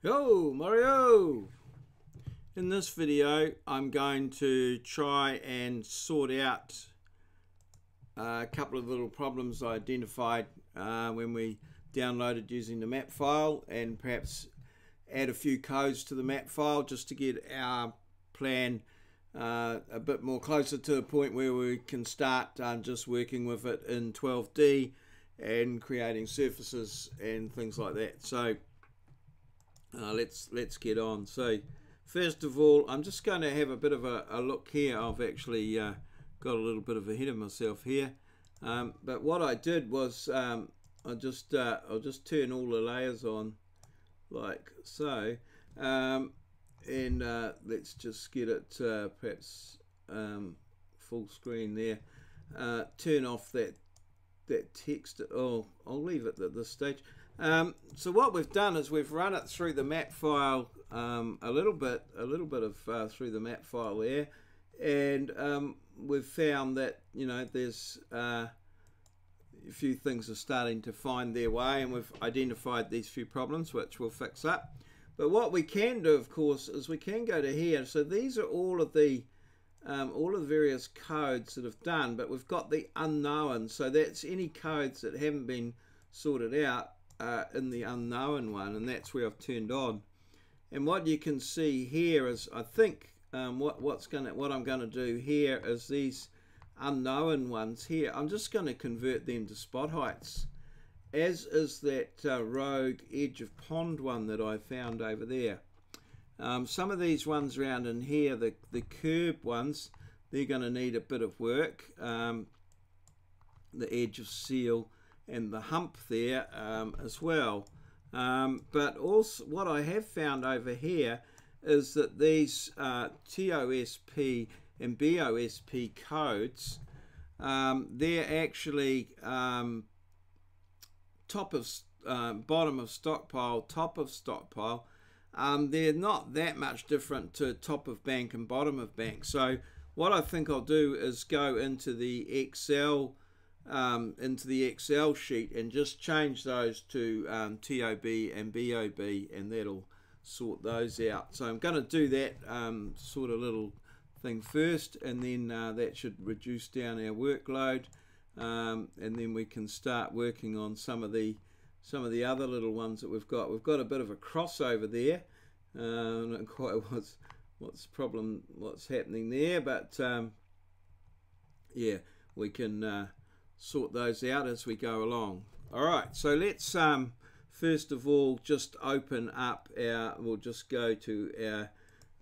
Yo, Mario! In this video, I'm going to try and sort out a couple of little problems I identified when we downloaded using the map file, and perhaps add a few codes to the map file just to get our plan a bit more closer to the point where we can start just working with it in 12D and creating surfaces and things like that. So let's get on. So first of all, I'm just going to have a bit of a look here. I've actually got a little bit of ahead of myself here, but what I did was I'll just turn all the layers on like so, and let's just get it perhaps full screen there. Turn off that text. Oh, I'll leave it at this stage. So what we've done is we've run it through the map file a little bit of through the map file there, and we've found that, you know, there's a few things are starting to find their way, and we've identified these few problems which we'll fix up. But what we can do, of course, is we can go to here. So these are all of the various codes that have done, but we've got the unknown. So that's any codes that haven't been sorted out in the unknown one, and that's where I've turned on. And what you can see here is, I think what I'm going to do here is these unknown ones here, I'm just going to convert them to spot heights, as is that rogue edge of pond one that I found over there. Some of these ones around in here, the curb ones, they're going to need a bit of work. The edge of seal and the hump there as well. But also what I have found over here is that these TOSP and BOSP codes, they're actually top of bottom of stockpile, top of stockpile. They're not that much different to top of bank and bottom of bank. So what I think I'll do is go into the Excel sheet and just change those to TOB and BOB, and that'll sort those out. So I'm going to do that sort of little thing first, and then that should reduce down our workload, and then we can start working on some of the other little ones that we've got. We've got a bit of a crossover there. Not quite what's happening there, but yeah, we can sort those out as we go along. All right, so let's first of all just open up we'll just go to our,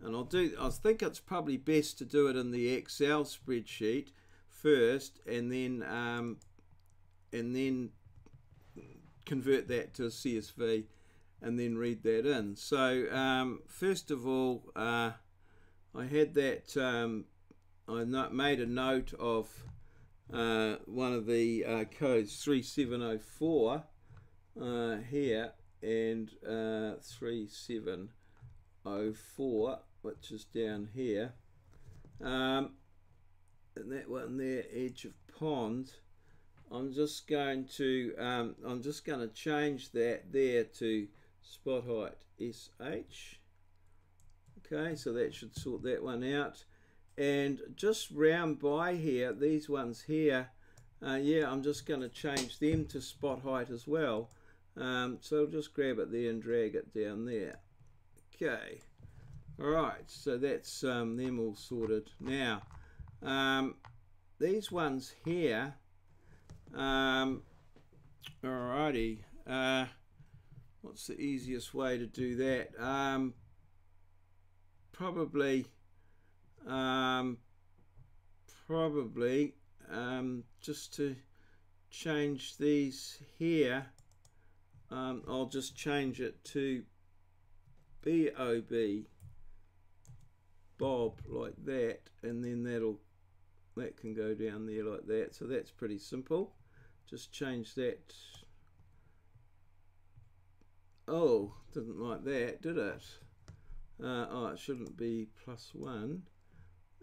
and I think it's probably best to do it in the Excel spreadsheet first, and then convert that to a CSV and then read that in. So first of all, I had that I made a note of one of the codes, 3704 here, and 3704, which is down here, and that one there, edge of pond. I'm just going to change that there to spot height SH. Okay, so that should sort that one out. And just round by here, these ones here, yeah, I'm just going to change them to spot height as well. So I'll just grab it there and drag it down there. Okay, all right, so that's them all sorted. Now, these ones here, alrighty, what's the easiest way to do that? Probably just to change these here, I'll just change it to BOB, Bob, like that, and then that can go down there like that. So that's pretty simple. Just change that. Oh, didn't like that, did it? Oh, it shouldn't be +1.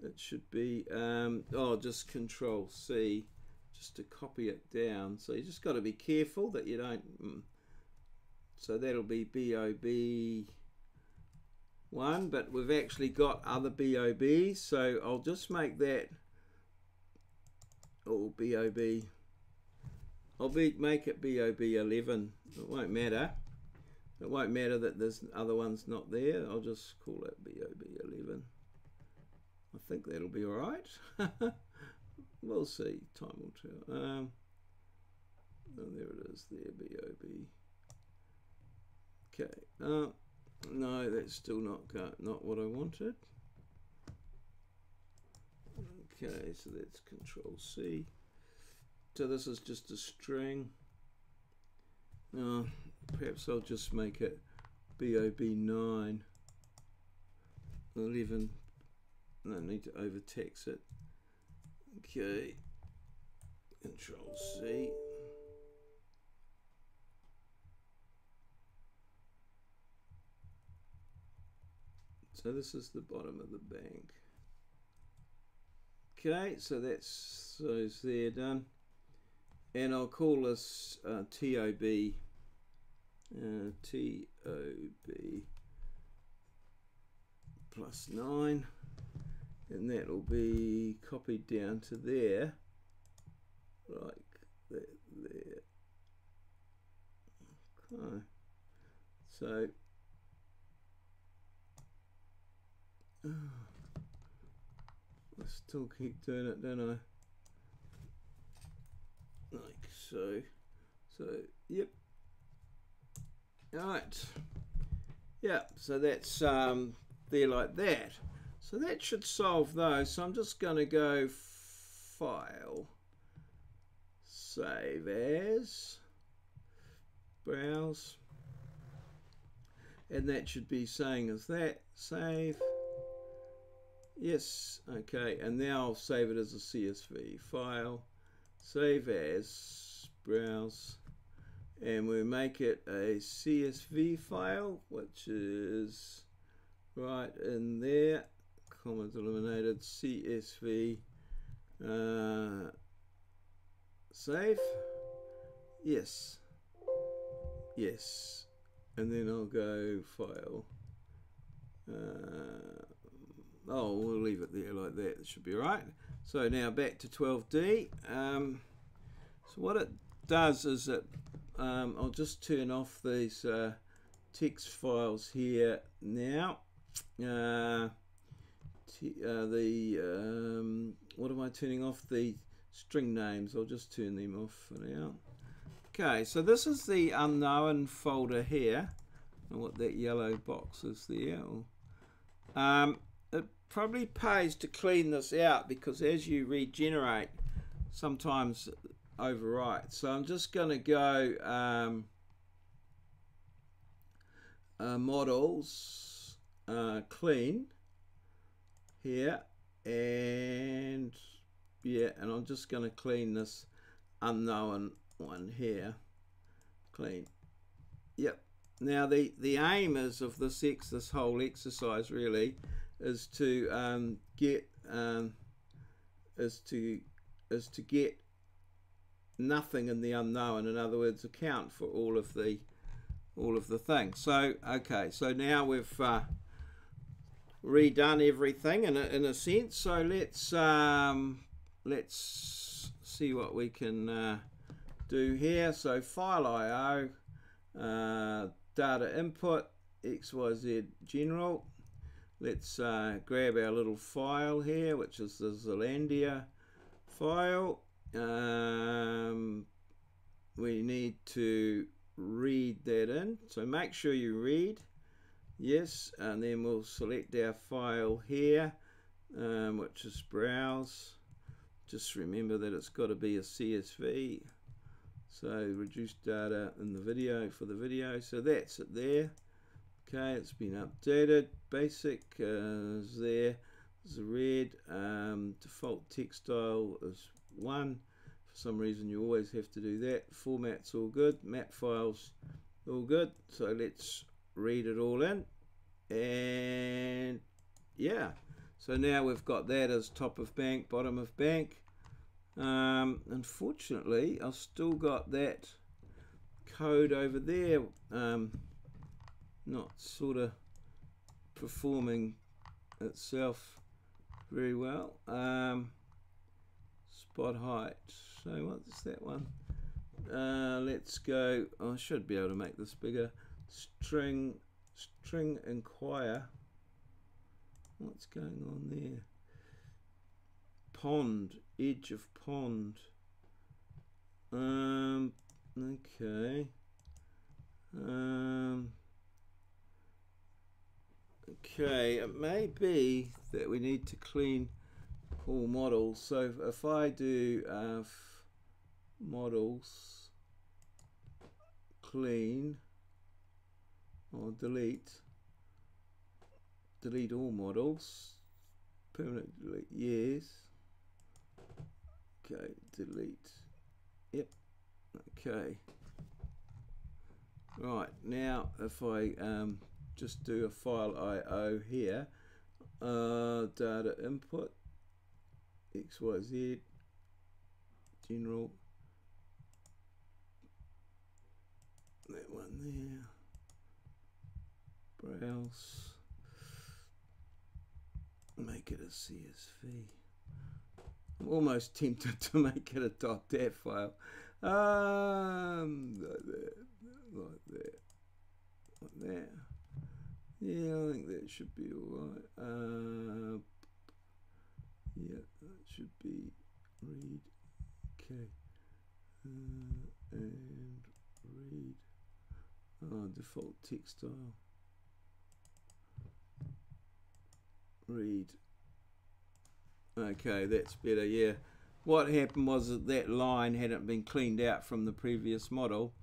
It should be just Control C just to copy it down. So you just got to be careful that you don't. So that'll be BOB one, but we've actually got other BOBs, so I'll just make that all BOB. I'll make it BOB 11. It won't matter. It won't matter that there's other ones not there. I'll just call it BOB 11. I think that'll be all right. We'll see. Time will tell. Oh, there it is. There, BOB. Okay. No, that's still not what I wanted. Okay, so that's Control C. So this is just a string. Perhaps I'll just make it BOB 9. 11. I need to overtext it. Okay. Control C. So this is the bottom of the bank. Okay, so that's those there done. And I'll call this TOB. TOB plus 9. And that will be copied down to there. Like that there. Okay. So I still keep doing it, don't I? Like so. So, yep. Alright. Yeah, so that's there like that. So that should solve those. So I'm just going to go File, Save As, Browse. And that should be saying as that. Save. Yes, okay, and now I'll save it as a CSV. File, Save As, Browse, and we make it a CSV file, which is right in there, commas eliminated, CSV, save, yes, yes, and then I'll go File, oh, we'll leave it there like that. It should be right. So now back to 12D. So what it does is that I'll just turn off these text files here now. What am I turning off? The string names. I'll just turn them off for now. Okay, so this is the unknown folder here. And what that yellow box is there. It probably pays to clean this out because as you regenerate, sometimes overwrite. So I'm just going to go models, clean here, and yeah, and I'm just going to clean this unknown one here. Clean. Yep. Now the aim is of this whole exercise really is to get nothing in the unknown. In other words, account for all of the things. So okay, so now we've redone everything in a sense. So let's see what we can do here. So file IO, data input, XYZ general. Let's grab our little file here, which is the Zealandia file. We need to read that in. So make sure you read. Yes, and then we'll select our file here, which is browse. Just remember that it's got to be a CSV. So reduce data in the video for the video. So that's it there. Okay, it's been updated. Basic is there. There's a red. Default text style is 1. For some reason you always have to do that. Format's all good. Map files all good. So let's read it all in. And yeah. So now we've got that as top of bank, bottom of bank. Unfortunately, I've still got that code over there. Not sort of performing itself very well. Spot height, so what's that one? Let's go, I should be able to make this bigger. String inquire. What's going on there? Pond, edge of pond. Okay. Okay, it may be that we need to clean all models. So if I do models, clean, or delete all models, permanent delete, yes. Okay, delete, yep, okay. Right, now if I just do a file IO here, data input, XYZ, general, that one there, browse, make it a CSV. I'm almost tempted to make it a .dat file. Like that. Yeah, I think that should be alright. Yeah, that should be read. Okay. And read. Default text style. Read. Okay, that's better, yeah. What happened was that line hadn't been cleaned out from the previous model,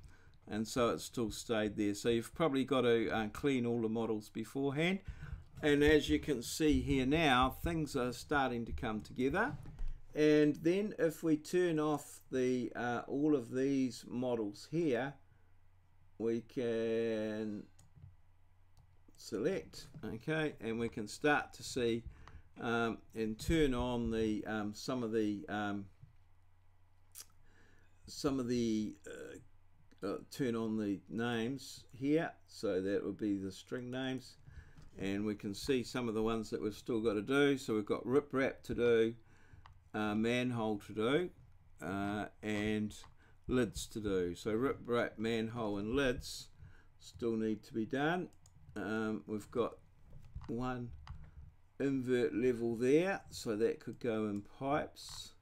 and so it still stayed there. So you've probably got to clean all the models beforehand. And as you can see here now, things are starting to come together. And then if we turn off the all of these models here, we can select, okay, and we can start to see and turn on the some of the turn on the names here, so that would be the string names, and we can see some of the ones that we've still got to do. So we've got riprap to do, manhole to do, and lids to do. So riprap, manhole and lids still need to be done. We've got one invert level there, so that could go in pipes.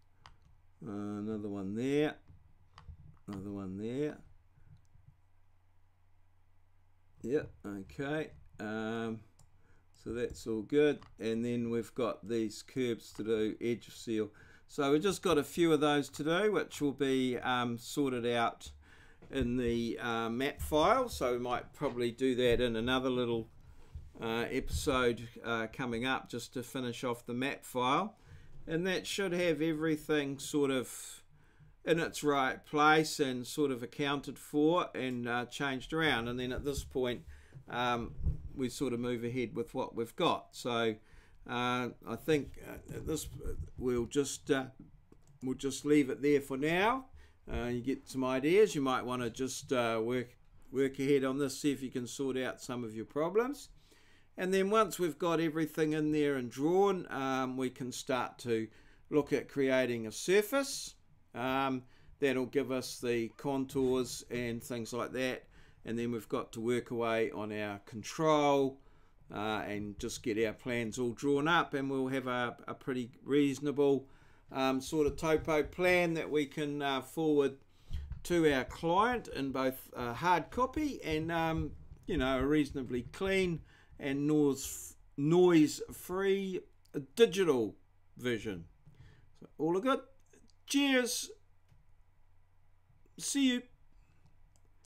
Another one there, another one there. Yep, okay. So that's all good. And then we've got these curbs to do, edge of seal. So we've just got a few of those to do, which will be sorted out in the map file. So we might probably do that in another little episode coming up, just to finish off the map file. And that should have everything sort of in its right place and sort of accounted for and changed around. And then at this point we sort of move ahead with what we've got. So I think this we'll just leave it there for now. You get some ideas. You might want to just work ahead on this, see if you can sort out some of your problems. And then once we've got everything in there and drawn, we can start to look at creating a surface. That'll give us the contours and things like that. And then we've got to work away on our control and just get our plans all drawn up, and we'll have a pretty reasonable sort of topo plan that we can forward to our client in both hard copy and you know, a reasonably clean and noise-free digital version. So all are good. Cheers. See you.